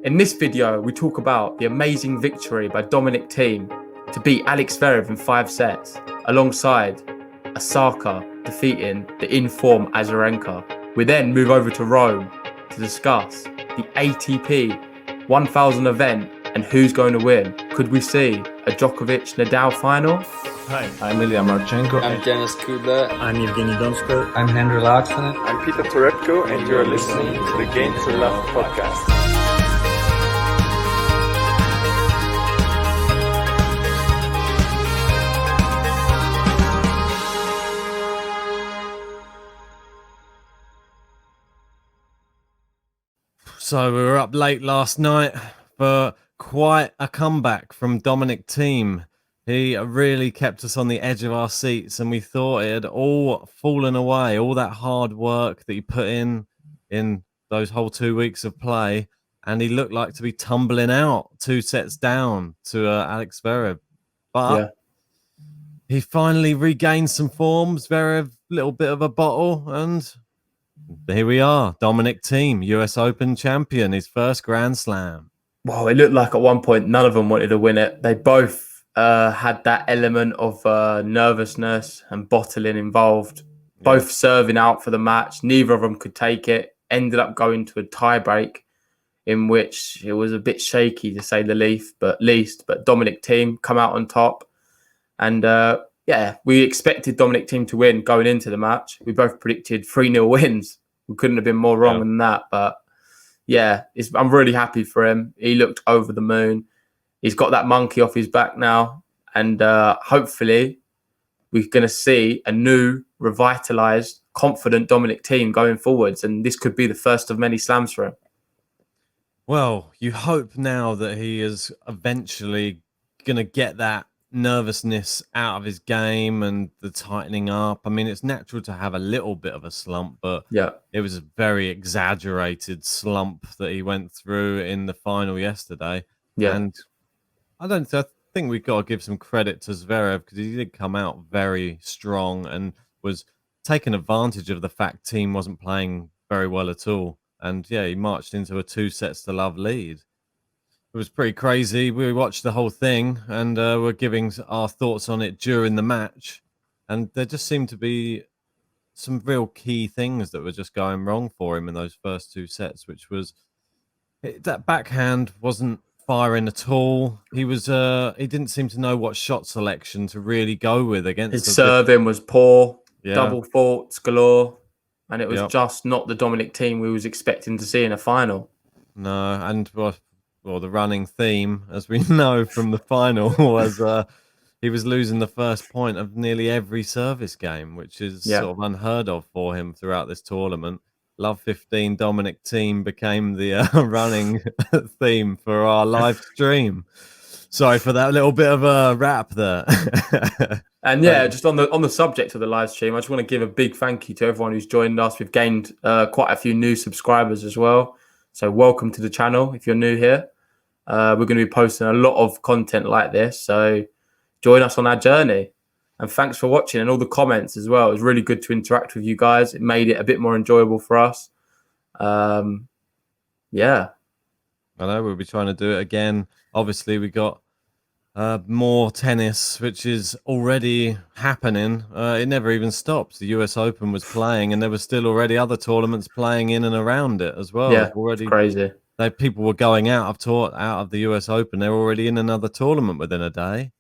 In this video, we talk about the amazing victory by Dominic Thiem to beat Alex Zverev in 5 sets, alongside Osaka defeating the in-form Azarenka. We then move over to Rome to discuss the ATP 1000 event and who's going to win. Could we see a Djokovic-Nadal final? Hi, I'm Ilya Marchenko. I'm Dennis Kudla. I'm Evgeny Donskoy. I'm Henry Laaksonen. I'm Peter Torebko, and you're listening to the Game to Love podcast. So we were up late last night for quite a comeback from Dominic Thiem. He really kept us on the edge of our seats, and we thought it had all fallen away. All that hard work that he put in those whole 2 weeks of play, and he looked like to be tumbling out 2 sets down to Alex Zverev. But he finally regained some form. Zverev, little bit of a bottle, and here we are. Dominic Thiem, US Open champion, his first Grand Slam. Well, it looked like at one point none of them wanted to win it. They both had that element of nervousness and bottling involved. Both serving out for the match. Neither of them could take it. Ended up going to a tie-break in which it was a bit shaky, to say the least. But Dominic Thiem come out on top. And we expected Dominic Thiem to win going into the match. We both predicted 3-0 wins. We couldn't have been more wrong than that. But I'm really happy for him. He looked over the moon. He's got that monkey off his back now. And hopefully we're going to see a new, revitalized, confident Dominic Thiem going forwards. And this could be the first of many slams for him. Well, you hope now that he is eventually going to get that nervousness out of his game and the tightening up. I mean, it's natural to have a little bit of a slump, but it was a very exaggerated slump that he went through in the final yesterday. And I think we've got to give some credit to Zverev, because he did come out very strong and was taking advantage of the fact Thiem wasn't playing very well at all. And he marched into a 2-0 lead. It was pretty crazy. We watched the whole thing, and we're giving our thoughts on it during the match. And there just seemed to be some real key things that were just going wrong for him in those first 2 sets, which was that backhand wasn't firing at all. He didn't seem to know what shot selection to really go with against. His serving was poor, double faults galore, and it was just not the Dominic Thiem we was expecting to see in a final. No, and well, the running theme, as we know from the final, was he was losing the first point of nearly every service game, which is sort of unheard of for him throughout this tournament. Love 15 Dominic Thiem became the running theme for our live stream. Sorry for that little bit of a rap there. And just on the subject of the live stream, I just want to give a big thank you to everyone who's joined us. We've gained quite a few new subscribers as well. So welcome to the channel if you're new here. We're going to be posting a lot of content like this, so join us on our journey. And thanks for watching and all the comments as well. It was really good to interact with you guys. It made it a bit more enjoyable for us. I know we'll be trying to do it again. Obviously, we got more tennis, which is already happening. It never even stops. The US Open was playing, and there were still already other tournaments playing in and around it as well. Yeah, already crazy. People were going out of the US Open. They're already in another tournament within a day,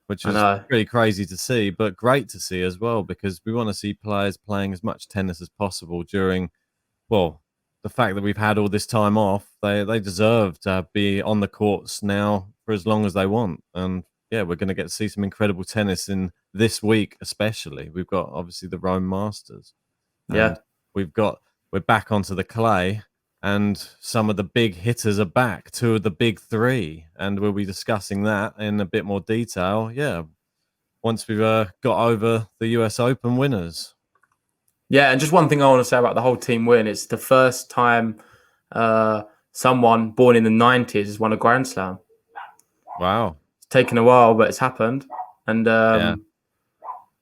which was pretty crazy to see, but great to see as well, because we want to see players playing as much tennis as possible during, the fact that we've had all this time off. They deserve to be on the courts now for as long as they want. And we're going to get to see some incredible tennis in this week, especially. We've got obviously the Rome Masters. We're back onto the clay. And some of the big hitters are back, 2 of the big 3. And we'll be discussing that in a bit more detail. Once we've got over the US Open winners. Yeah, and just one thing I want to say about the whole Thiem win. It's the first time someone born in the 90s has won a Grand Slam. Wow. It's taken a while, but it's happened. And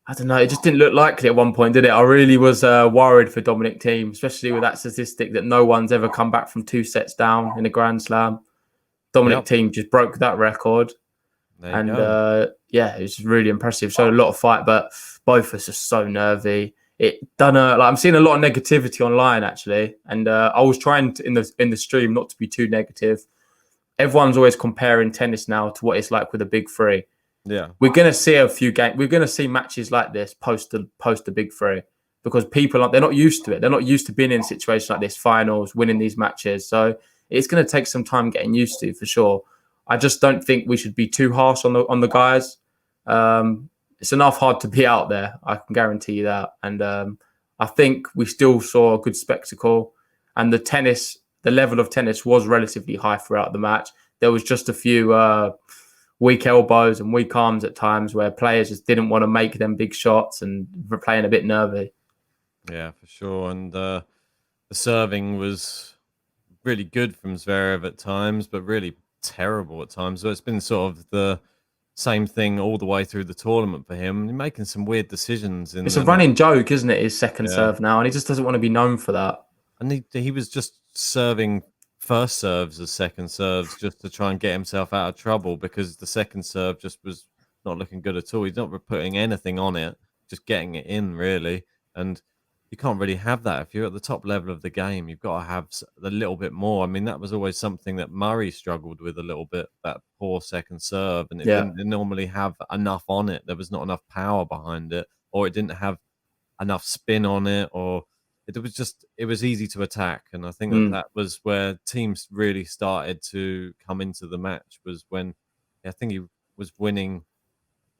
I don't know. It just didn't look likely at one point, did it? I really was worried for Dominic Thiem, especially with that statistic that no one's ever come back from 2 sets down in a Grand Slam. Dominic Thiem just broke that record. There you go. It was really impressive. Showed a lot of fight, but both of us are so nervy. I'm seeing a lot of negativity online actually, and I was trying to, in the stream not to be too negative. Everyone's always comparing tennis now to what it's like with the big three. Yeah, we're going to see a few games. We're going to see matches like this post the big three, because they're not used to it. They're not used to being in situations like this, finals, winning these matches. So it's going to take some time getting used to, for sure. I just don't think we should be too harsh on the guys. It's enough hard to be out there. I can guarantee you that. And I think we still saw a good spectacle. And the level of tennis was relatively high throughout the match. There was just a few weak elbows and weak arms at times where players just didn't want to make them big shots and were playing a bit nervy. Yeah, for sure. And the serving was really good from Zverev at times, but really terrible at times. So it's been sort of the same thing all the way through the tournament for him. He's making some weird decisions. It's a running joke, isn't it? His second serve now, and he just doesn't want to be known for that. And he was just serving first serves as second serves just to try and get himself out of trouble, because the second serve just was not looking good at all. He's not putting anything on it, just getting it in, really. And you can't really have that. If you're at the top level of the game, you've got to have a little bit more. I mean, that was always something that Murray struggled with a little bit, that poor second serve. And it didn't normally have enough on it. There was not enough power behind it, or it didn't have enough spin on it, or it was easy to attack. And I think that was where teams really started to come into the match, was when I think he was winning.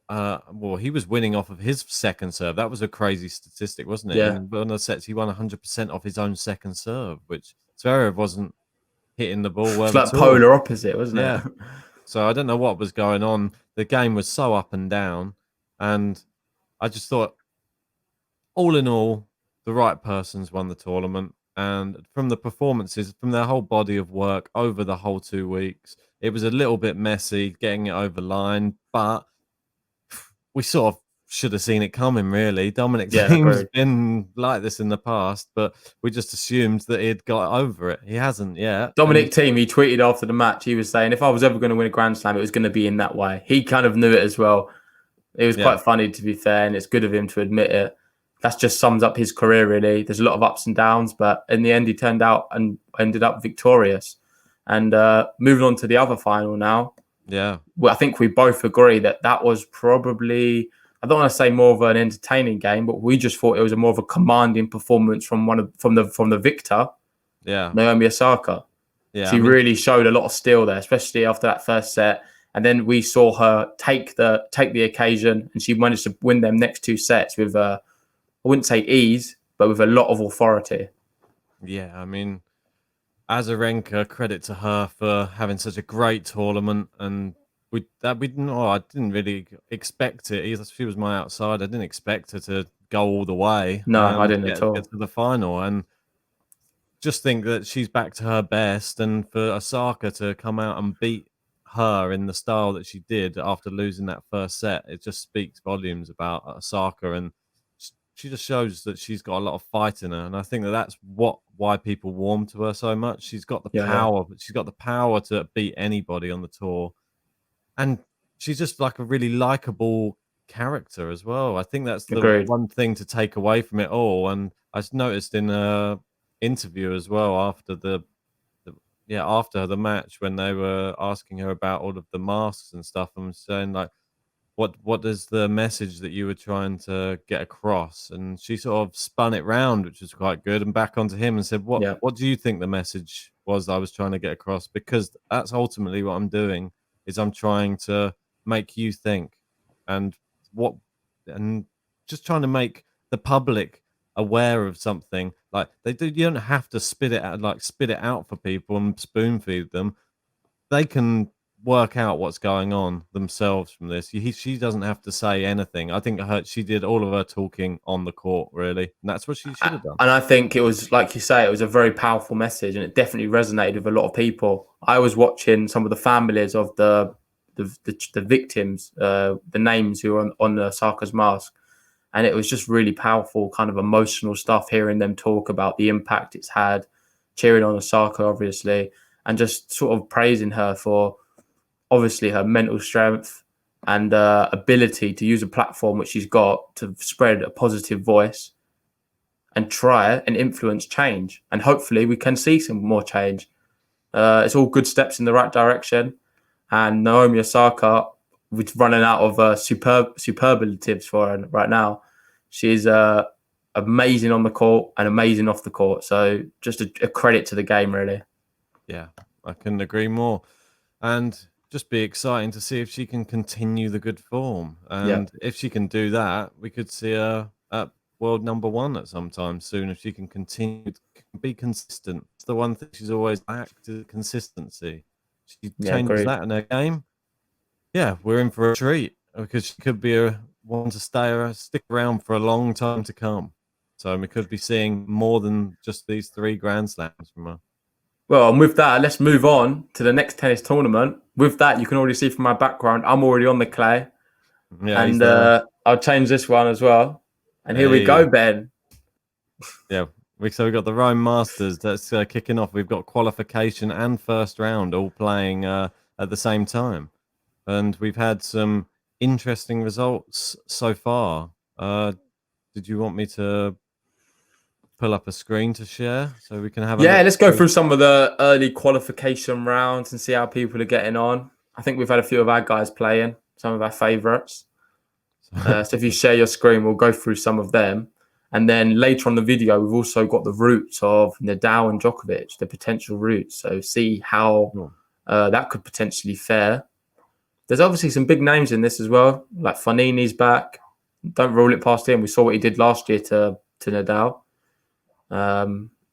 He was winning off of his second serve. That was a crazy statistic, wasn't it? Yeah. In one of the sets, he won 100% off his own second serve, which Zverev wasn't hitting the ball well. It's like polar opposite, wasn't it? So I don't know what was going on. The game was so up and down, and I just thought, all in all, the right persons won the tournament. And from the performances, from their whole body of work over the whole 2 weeks, it was a little bit messy getting it over line, but we sort of should have seen it coming, really. Dominic Thiem's been like this in the past, but we just assumed that he'd got over it. He hasn't yet. Dominic Thiem, he tweeted after the match, he was saying, if I was ever going to win a Grand Slam, it was going to be in that way. He kind of knew it as well. It was quite funny, to be fair, and it's good of him to admit it. That just sums up his career, really. There's a lot of ups and downs, but in the end, he turned out and ended up victorious. And moving on to the other final now. Yeah. Well, I think we both agree that was probably, I don't want to say more of an entertaining game, but we just thought it was more of a commanding performance from the victor, Naomi Osaka. Yeah, she really showed a lot of steel there, especially after that first set. And then we saw her take the occasion, and she managed to win them next 2 sets with I wouldn't say ease, but with a lot of authority. Yeah, I mean, Azarenka, credit to her for having such a great tournament, and I didn't really expect it either. She was my outsider. I didn't expect her to go all the way. No, I didn't at all. Get to the final, and just think that she's back to her best. And for Osaka to come out and beat her in the style that she did after losing that first set, it just speaks volumes about Osaka, and she just shows that she's got a lot of fight in her. And I think that's why people warm to her so much. She's got the power, but she's got the power to beat anybody on the tour. And she's just like a really likable character as well. I think that's the one thing to take away from it all. And I noticed in a interview as well after after the match, when they were asking her about all of the masks and stuff, and saying like, what is the message that you were trying to get across? And she sort of spun it round, which was quite good, and back onto him and said, what do you think the message was I was trying to get across? Because that's ultimately what I'm doing, is I'm trying to make you think, and just trying to make the public aware of something. Like you don't have to spit it out for people and spoon feed them. They can work out what's going on themselves from this. She doesn't have to say anything. I think she did all of her talking on the court, really, and that's what she should have done. And I think it was, like you say, it was a very powerful message, and it definitely resonated with a lot of people. I was watching some of the families of the victims, the names who were on Osaka's mask, and it was just really powerful, kind of emotional stuff, hearing them talk about the impact it's had, cheering on Osaka, obviously. and just sort of praising her for obviously her mental strength and ability to use a platform which she's got to spread a positive voice and try and influence change. And hopefully we can see some more change. It's all good steps in the right direction. And Naomi Osaka, which running out of superlatives for her right now. She's amazing on the court and amazing off the court. So just a credit to the game, really. Yeah, I couldn't agree more. And just be exciting to see if she can continue the good form. And if she can do that, we could see her at world number 1 at some time soon if she can continue to be consistent. It's the one thing she's always lacked is consistency. She changes that in her game. Yeah, we're in for a treat because she could be a one to stick around for a long time to come. So we could be seeing more than just these 3 Grand Slams from her. Well, and with that, let's move on to the next tennis tournament. With that, you can already see from my background, I'm already on the clay. Yeah, and I'll change this one as well. And here we go, Ben. Yeah, so we've got the Rome Masters that's kicking off. We've got qualification and first round all playing at the same time. And we've had some interesting results so far. Did you want me to pull up a screen to share so we can have a look? Let's go through some of the early qualification rounds and see how people are getting on. I think we've had a few of our guys playing, some of our favourites. So if you share your screen, we'll go through some of them. And then later on the video, we've also got the routes of Nadal and Djokovic, the potential routes. So see how that could potentially fare. There's obviously some big names in this as well, like Fognini's back. Don't rule it past him. We saw what he did last year to Nadal.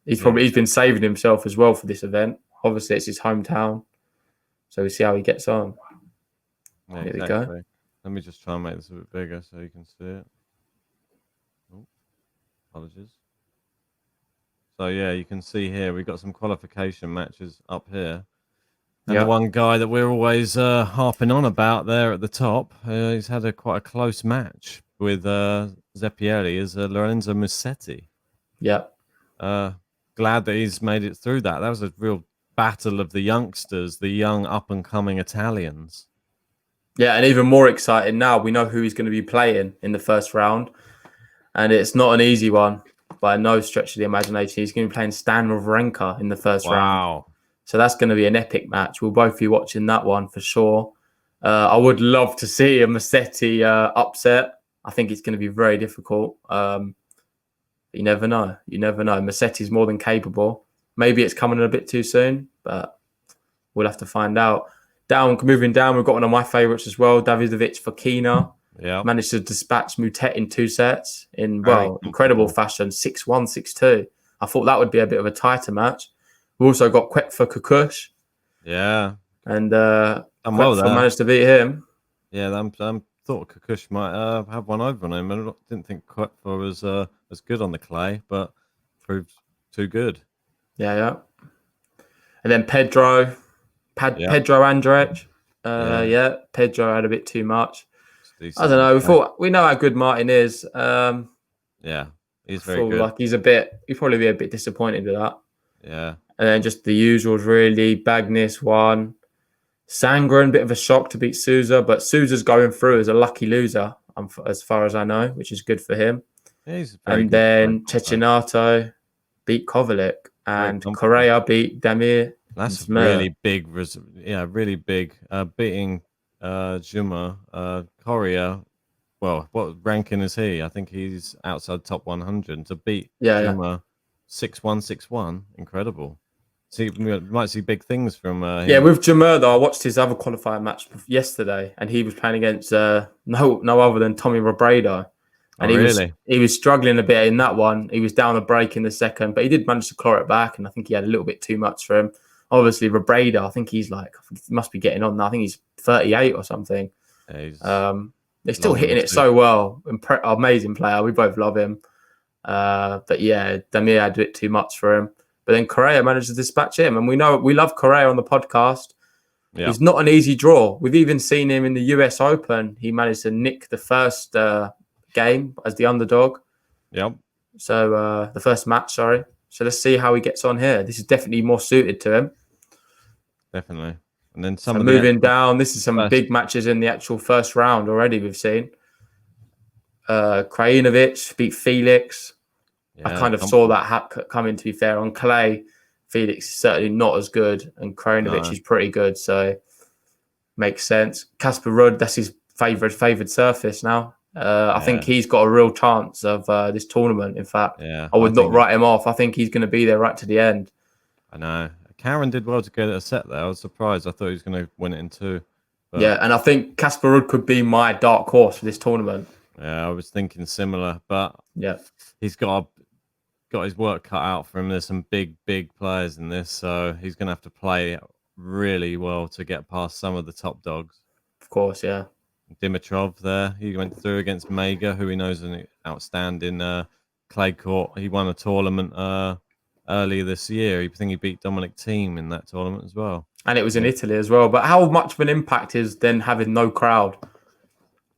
He's been saving himself as well for this event. Obviously, it's his hometown, so we see how he gets on. Yeah, Here we go. Let me just try and make this a bit bigger so you can see it. Oh, apologies. So yeah, you can see here we've got some qualification matches up here. And the one guy that we're always harping on about there at the top, he's had quite a close match with Zeppieri, is Lorenzo Musetti. Yeah. Glad that he's made it through that. That was a real battle of the youngsters, the young up-and-coming Italians. Yeah, and even more exciting now, we know who he's going to be playing in the first round. And it's not an easy one by no stretch of the imagination. He's going to be playing Stan Wawrinka in the first round. So that's going to be an epic match. We'll both be watching that one for sure. I would love to see a Musetti upset. I think it's going to be very difficult. You never know. You never know. Musetti's more than capable. Maybe it's coming in a bit too soon, but we'll have to find out. Moving down, we've got one of my favourites as well, Davidovich Fokina. Yeah. Managed to dispatch Mutet in 2 sets in, incredible fashion, 6-1, 6-2. I thought that would be a bit of a tighter match. We've also got Kwekfa Kukush. Yeah. And Kwekfa managed to beat him. Yeah, I thought Kukush might have one over on him. I didn't think Kwekfa was as good on the clay, but proved too good. Yeah. And then Pedro Andrej. Pedro had a bit too much. I don't know. We know how good Martin is. Yeah, he's very good. Like he'd probably be a bit disappointed with that. Yeah. And then just the usuals, really. Bagnis won. Sangren, bit of a shock to beat Souza, but Souza's going through as a lucky loser, as far as I know, which is good for him. Yeah, he's very and good then Cecchinato beat Kovalik, and Correa beat Damir. That's really big. Really big. Beating Juma, Correa. Well, what ranking is he? I think he's outside top 100. To beat Juma 6-1, 6-1, incredible. See, we might see big things from him. Yeah, with Jamur, though, I watched his other qualifier match yesterday, and he was playing against no other than Tommy Robredo. And he was struggling a bit in that one. He was down a break in the second, but he did manage to claw it back, and I think he had a little bit too much for him. Obviously, Robredo, I think he must be getting on now. I think he's 38 or something. Yeah, they're still hitting it so well. Amazing player. We both love him. But yeah, Damir had a bit too much for him. But then Correa managed to dispatch him. And we love Correa on the podcast. Yeah. He's not an easy draw. We've even seen him in the US Open. He managed to nick the first game as the underdog. Yep. So the first match, sorry. So let's see how he gets on here. This is definitely more suited to him. definitely. And then some So of the moving actual down, this is some first, big matches in the actual first round already we've seen. Krajinovic beat Felix. I yeah, kind of saw comfort. that coming, to be fair. On clay, Felix is certainly not as good, and Krajinovic No, is pretty good, so makes sense. Casper Ruud, that's his favoured surface now. I think yeah, he's got a real chance of this tournament. In fact, yeah. I I would not think write him off. I think he's going to be there right to the end. I know. Karen did well to get a set there. I was surprised. I thought he was going to win it in two, Yeah, but and I think Casper Ruud could be my dark horse for this tournament. yeah, I was thinking similar. But Yeah, he's got his work cut out for him. There's some big players in this, so he's going to have to play really well to get past some of the top dogs. of course. Yeah, Dimitrov there, he went through against Mega, who he knows is an outstanding clay court. He won a tournament earlier this year. I think he beat Dominic Thiem in that tournament as well. and it was in Yeah. Italy as well. But how much of an impact is then having no crowd?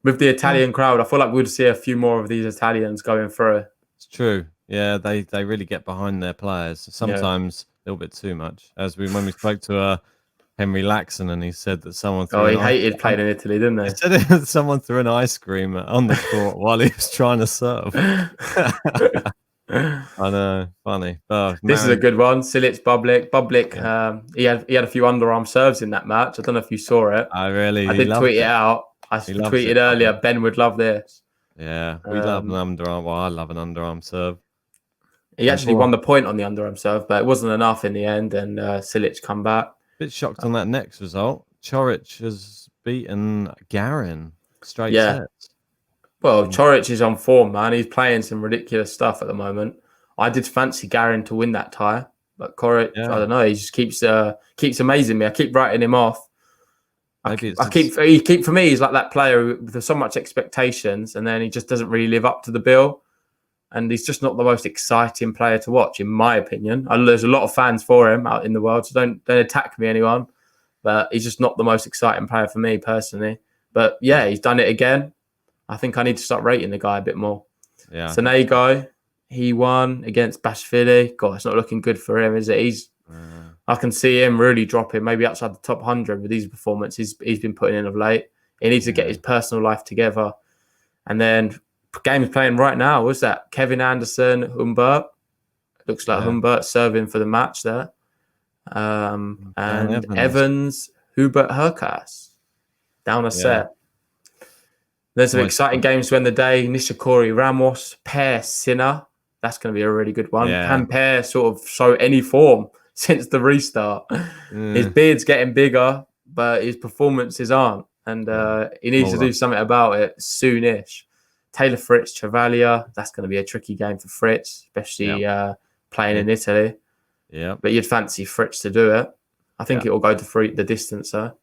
With the Italian crowd, I feel like we'd see a few more of these Italians going through. It's true. Yeah, they really get behind their players. Yeah. Sometimes a little bit too much. When we spoke to Henry Laxon, and he said that someone Oh, threw he hated playing in Italy, didn't he he? said that someone threw an ice cream on the court while he was trying to serve. I know, funny. Oh, This is a Marin, good one. Silic, Bublik. Bublik, yeah. he had a few underarm serves in that match. I don't know if you saw it. I He did loved tweet it it. out. I He loves tweeted it. earlier, Public. Ben would love this. Yeah, we love an underarm. Well, I love an underarm serve. He And actually boy, won the point on the underarm serve, but it wasn't enough in the end, and Silic come back. bit shocked on that next result. Chorich has beaten Garin straight Yeah. sets. Well, Chorich is on form, man. He's playing some ridiculous stuff at the moment. I did fancy Garin to win that tie, but Chorich, I Yeah, don't know. He just keeps amazing me. I keep writing him off. maybe He keep for me. He's like that player with so much expectations, and then he just doesn't really live up to the bill. And he's just not the most exciting player to watch, in my opinion. There's a lot of fans for him out in the world, so don't attack me, anyone. But he's just not the most exciting player for me personally. But yeah, he's done it again. I think I need to start rating the guy a bit more. Yeah. Sonego, he won against Bashvili. God, it's not looking good for him, is it? I can see him really dropping, maybe outside the top 100 with these performances he's been putting in of late. He needs to get his personal life together. And then games playing right now, what's that? Kevin Anderson, Humbert. Looks like Humbert serving for the match there. And Evans, Hubert Hurkacz. Down a set. There's some exciting games to end the day. Nishikori Ramos, Pear Sinner. That's going to be a really good one. Yeah. Can Pear sort of show any form since the restart? His beard's getting bigger, but his performances aren't. And he needs to do something about it soonish. Taylor Fritz, Travaglia. That's going to be a tricky game for Fritz, especially playing in Italy. Yeah. But you'd fancy Fritz to do it. I think it will go to the distance, though.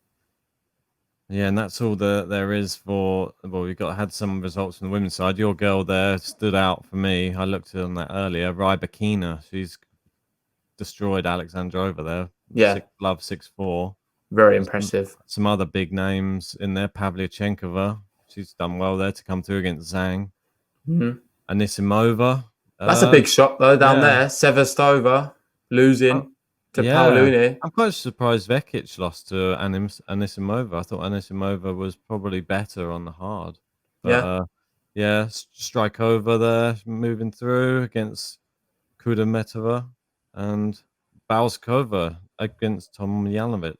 Yeah, and that's all there is for. Well, had some results from the women's side. Your girl there stood out for me. I looked on that earlier. Rybakina, she's destroyed Alexandrova there. Yeah, 6'4". Very impressive. Some other big names in there. Pavlyuchenkova, she's done well there to come through against Zhang. Mm-hmm. Anisimova. That's a big shot though down there. Sevastova losing to Paolini. I'm quite surprised Vekic lost to Anisimova. I thought Anisimova was probably better on the hard. But, Strikova there moving through against Kudermetova and Balskova against Tomljanovic.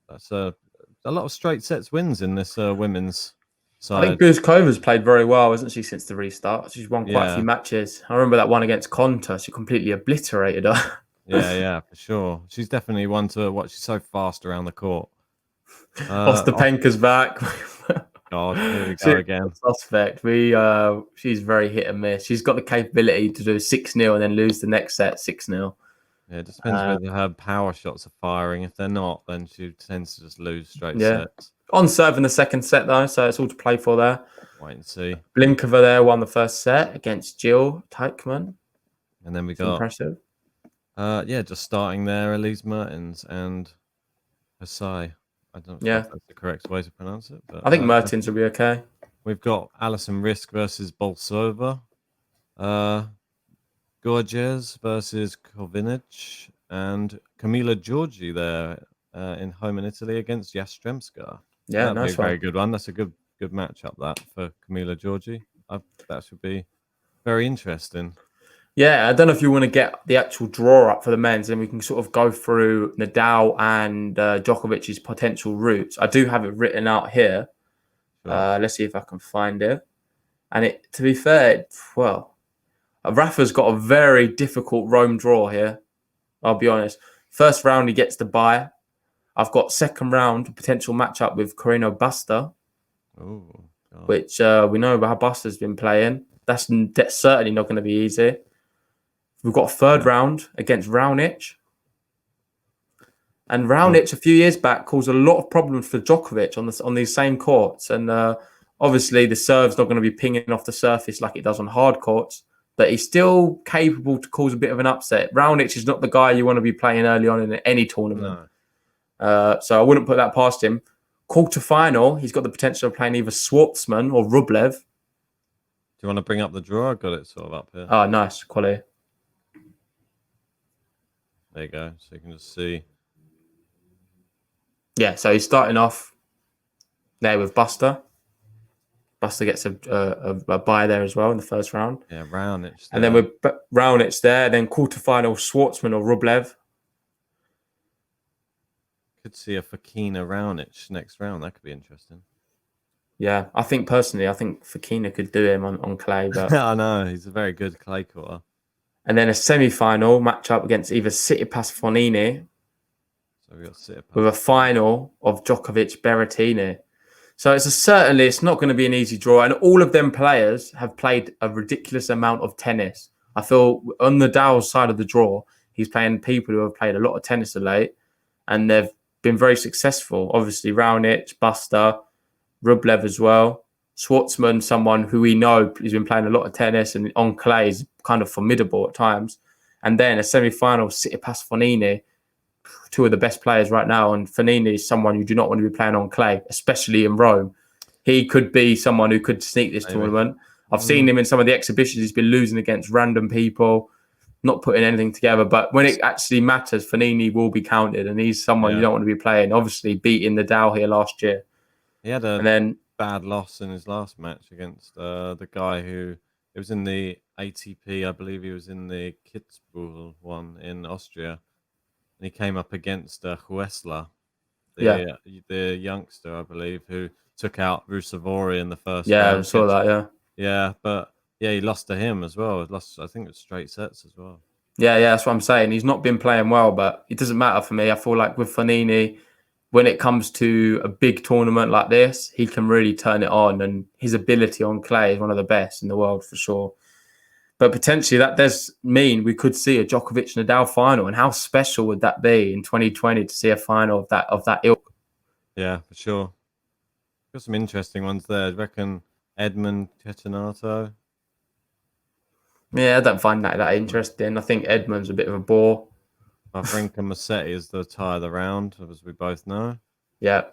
That's a lot of straight sets wins in this women's side. I think Guzkova's played very well, hasn't she, since the restart? She's won quite a few matches. I remember that one against Konta. She completely obliterated her. Yeah, for sure. She's definitely one to watch. She's so fast around the court. Ostapenka's back. God, here we go again. Suspect. She's very hit and miss. She's got the capability to do 6-0 and then lose the next set 6-0. Yeah, it just depends whether her power shots are firing. If they're not, then she tends to just lose straight sets. On serve in the second set, though, so it's all to play for there. Wait and see. Blinkova there won the first set against Jill Teichmann. And then we got... impressive. Just starting there, Elise Mertens and Hasai. I don't know if that's the correct way to pronounce it. But, I think Mertens will be okay. We've got Alison Risk versus Bolsova. Gorges versus Kovinic. And Camila Giorgi there in home in Italy against Yastremska. Yeah, That'd be a nice very one. good one. That's a good matchup that for Camila Giorgi. That should be very interesting. Yeah, I don't know if you want to get the actual draw up for the men's, and we can sort of go through Nadal and Djokovic's potential routes. I do have it written out here. Sure. Let's see if I can find it. And to be fair, well, Rafa's got a very difficult Rome draw here. I'll be honest. First round, he gets the bye. I've got second round potential matchup with Carreno Busta, Oh, which we know how Busta's been playing. That's certainly not going to be easy. We've got a third round against Raonic. And Raonic a few years back caused a lot of problems for Djokovic on these same courts. And obviously the serve's not going to be pinging off the surface like it does on hard courts, but he's still capable to cause a bit of an upset. Raonic is not the guy you want to be playing early on in any tournament. no. So I wouldn't put that past him. Quarterfinal, he's got the potential of playing either Schwartzman or Rublev. Do you want to bring up the draw? I've got it sort of up here. Oh, nice. Quality. There you go. So you can just see. Yeah, so he's starting off there with Buster. Buster gets a bye there as well in the first round. Yeah, Raonic. And then with Raonic there, then quarterfinal Schwartzman or Rublev. Could see a Fokina Raonic next round. That could be interesting. Yeah, I think Fokina could do him on clay. But I know. He's a very good clay courter. And then a semi-final matchup against either Tsitsipas Fonini So we got Tsitsipas. with a final of Djokovic Berrettini. So it's not going to be an easy draw. And all of them players have played a ridiculous amount of tennis. I feel on Nadal's side of the draw, he's playing people who have played a lot of tennis of late, and they've been very successful. Obviously, Raonic, Buster, Rublev as well. Schwartzman, someone who we know has been playing a lot of tennis and on clay is kind of formidable at times. And then a semi-final, Tsitsipas Fonini, two of the best players right now. And Fonini is someone you do not want to be playing on clay, especially in Rome. He could be someone who could sneak this tournament. I've seen him in some of the exhibitions. He's been losing against random people, not putting anything together. But when it actually matters, Fonini will be counted. And he's someone you don't want to be playing. Obviously, beating Nadal here last year. He had a bad loss in his last match against the guy who it was in the ATP. I believe he was in the Kitzbühel one in Austria, and he came up against Huesler, the youngster, I believe, who took out Rusevori in the first round. I saw that. Yeah, but he lost to him as well. I think it was straight sets as well. Yeah, that's what I'm saying. He's not been playing well, but it doesn't matter for me. I feel like with Fonini, when it comes to a big tournament like this, he can really turn it on, and his ability on clay is one of the best in the world for sure. But potentially that does mean we could see a Djokovic-Nadal final, and how special would that be in 2020 to see a final of that ilk? Yeah, for sure. Got some interesting ones there. I reckon Edmund Cecchinato. Yeah, I don't find that interesting. I think Edmund's a bit of a bore. Wawrinka Musetti is the tie of the round, as we both know. Yeah.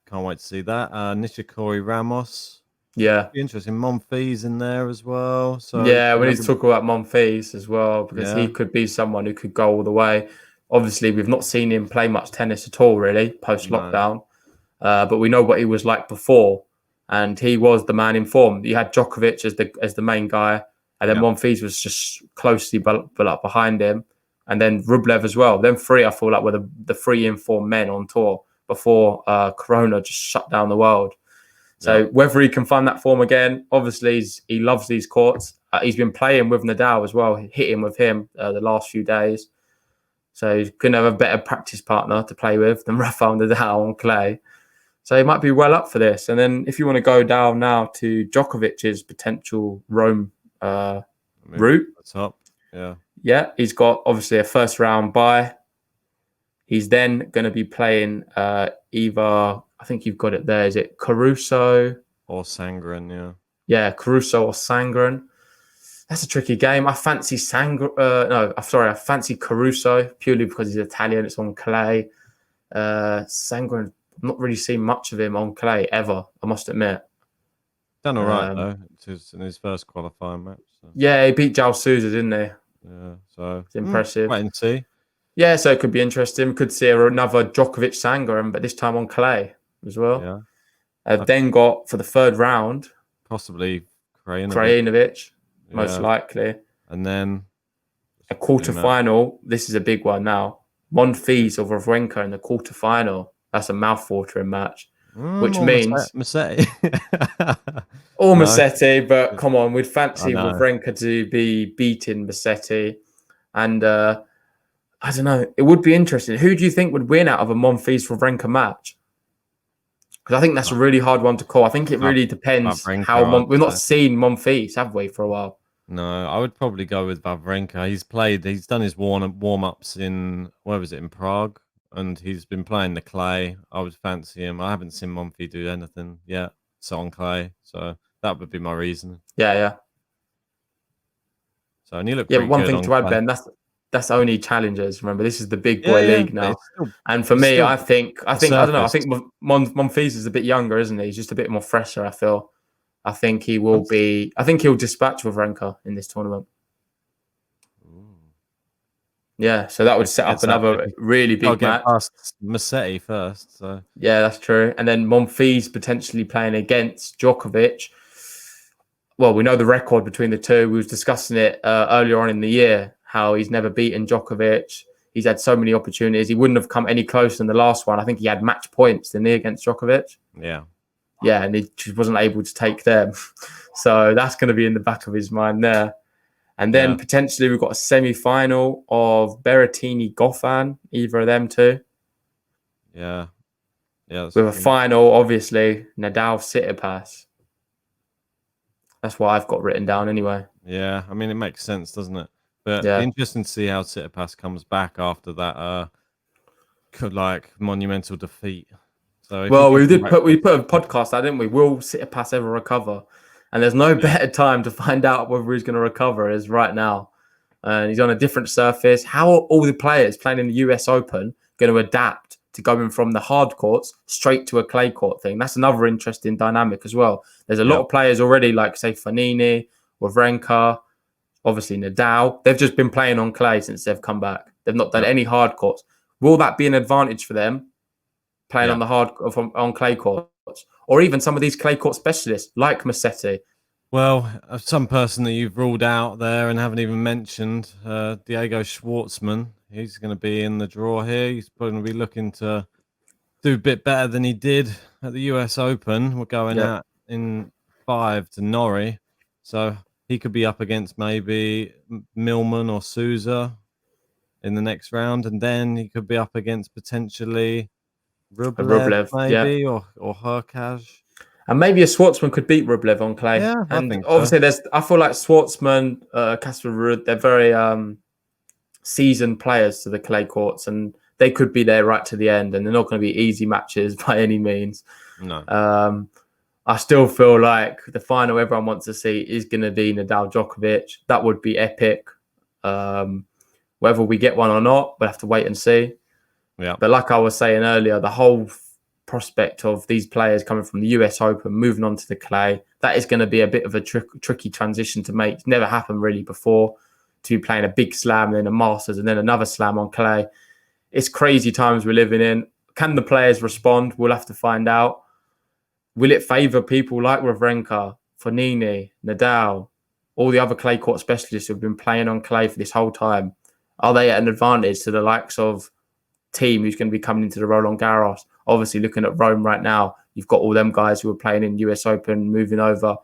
Can't wait to see that. Nishikori Ramos. Yeah. Be interesting. Monfils in there as well. So yeah, we need to talk about Monfils as well, because he could be someone who could go all the way. Obviously, we've not seen him play much tennis at all, really, post-lockdown. But we know what he was like before, and he was the man in form. You had Djokovic as the main guy, and then Monfils was just closely behind him. And then Rublev as well. Them three, I feel like, were the three informed men on tour before Corona just shut down the world. So whether he can find that form again, obviously he loves these courts. He's been playing with Nadal as well, hitting with him the last few days. So he couldn't have a better practice partner to play with than Rafael Nadal on clay. So he might be well up for this. And then if you want to go down now to Djokovic's potential Rome route. Top. Yeah, he's got obviously a first round bye. He's then going to be playing either, I think you've got it there, is it Caruso? Or Sangren, Yeah, Caruso or Sangren. That's a tricky game. I fancy I fancy Caruso purely because he's Italian. It's on clay. Sangren, I've not really seen much of him on clay ever, I must admit. Done all right, though. It's in his first qualifying match. So. Yeah, he beat João Sousa, didn't he? Yeah, so it's impressive. Wait and see. Yeah, so it could be interesting. We could see another Djokovic Sangarum, but this time on clay as well. Yeah, I've then got for the third round, possibly Krajinovic. Krajinovic, most Yeah, likely. and then A quarter-final. This is a big one now. Monfils or Wawrinka in the quarter-final. That's a mouth-watering match, which or means Massetti. or No, Musetti, but come on, we'd I fancy know. Wawrinka to be beating Musetti. And I don't know. It would be interesting. Who do you think would win out of a Monfils Wawrinka match? Because I think that's a really hard one to call. I think it really depends how Wawrinka, we've not I'd say. seen Monfils, have we, for a while? No, I would probably go with Wawrinka. He's done his warm ups in, where was it, in Prague, and he's been playing the clay. I would fancy him. I haven't seen Monfils do anything yet, so on clay. So that would be my reason. Yeah. So, and he looked Yeah, but pretty one good thing on to add, clay. Ben, that's only challengers. Remember, this is the big Yeah, boy yeah, league but now. it's still And for it's me, still I think a I don't know. I surface. think Monfils is a bit younger, isn't he? He's just a bit more fresher. I feel. I think he will be. I think he'll dispatch Wawrinka in this tournament. Ooh. Yeah, so that would set up Gets that another big. really Gotta big get match. past Massetti first. So Yeah, that's true. And then Monfils potentially playing against Djokovic. Well, we know the record between the two. We was discussing it earlier on in the year, how he's never beaten Djokovic. He's had so many opportunities. He wouldn't have come any closer than the last one. I think he had match points, didn't he, against Djokovic? yeah. Yeah, and he just wasn't able to take them. So that's going to be in the back of his mind there. And then potentially we've got a semi-final of Berrettini Goffin, either of them two. Yeah. With a final, obviously, Nadal Tsitsipas. That's what I've got written down anyway. Yeah, I mean it makes sense, doesn't it? But it'd be Yeah. interesting to see how Tsitsipas comes back after that monumental defeat. So if he Well, can come back we put a podcast out, didn't we? Will Tsitsipas ever recover? And there's no better time to find out whether he's going to recover is right now. And he's on a different surface. How are all the players playing in the US Open going to adapt to going from the hard courts straight to a clay court thing? That's another interesting dynamic as well. There's a lot of players already, like say Fognini, Wawrinka, obviously Nadal. They've just been playing on clay since they've come back. They've not done any hard courts. Will that be an advantage for them playing on the on clay courts, or even some of these clay court specialists like Musetti? Well, some person that you've ruled out there and haven't even mentioned, Diego Schwartzman. He's going to be in the draw here. He's probably going to be looking to do a bit better than he did at the US Open. We're going out in 5 to Norrie. So he could be up against maybe Millman or Souza in the next round. And then he could be up against potentially Rublev maybe, or Hurkacz. And maybe a Schwartzman could beat Rublev on clay. Yeah, and I think obviously so. I feel like Schwartzman, Casper Ruud, they're very seasoned players to the clay courts, and they could be there right to the end, and they're not going to be easy matches by any means. No. I still feel like the final everyone wants to see is going to be Nadal Djokovic. That would be epic. Whether we get one or not, we'll have to wait and see. Yeah. But like I was saying earlier, the whole prospect of these players coming from the US Open, moving on to the clay, that is going to be a bit of a tricky transition to make. It's never happened really before, to be playing a big slam and then a Masters and then another slam on clay. It's crazy times we're living in. Can the players respond? We'll have to find out. Will it favour people like Wawrinka, Fognini, Nadal, all the other clay court specialists who've been playing on clay for this whole time? Are they at an advantage to the likes of Thiem, who's going to be coming into the Roland Garros? Obviously, looking at Rome right now, you've got all them guys who are playing in US Open, moving over.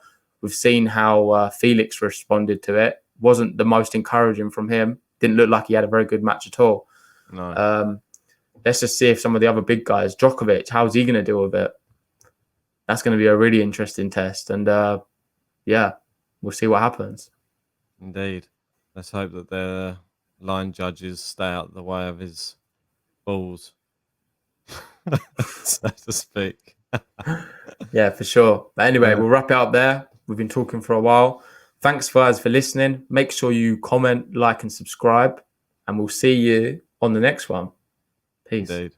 We've seen how Felix responded to it. Wasn't the most encouraging from him. Didn't look like he had a very good match at all. No. Let's just see if some of the other big guys, Djokovic, how's he going to deal with it? That's going to be a really interesting test. And we'll see what happens. Indeed. Let's hope that the line judges stay out of the way of his balls, so to speak. Yeah, for sure. But anyway, we'll wrap it up there. We've been talking for a while. Thanks, guys, for listening. Make sure you comment, like, and subscribe. And we'll see you on the next one. Peace. Indeed.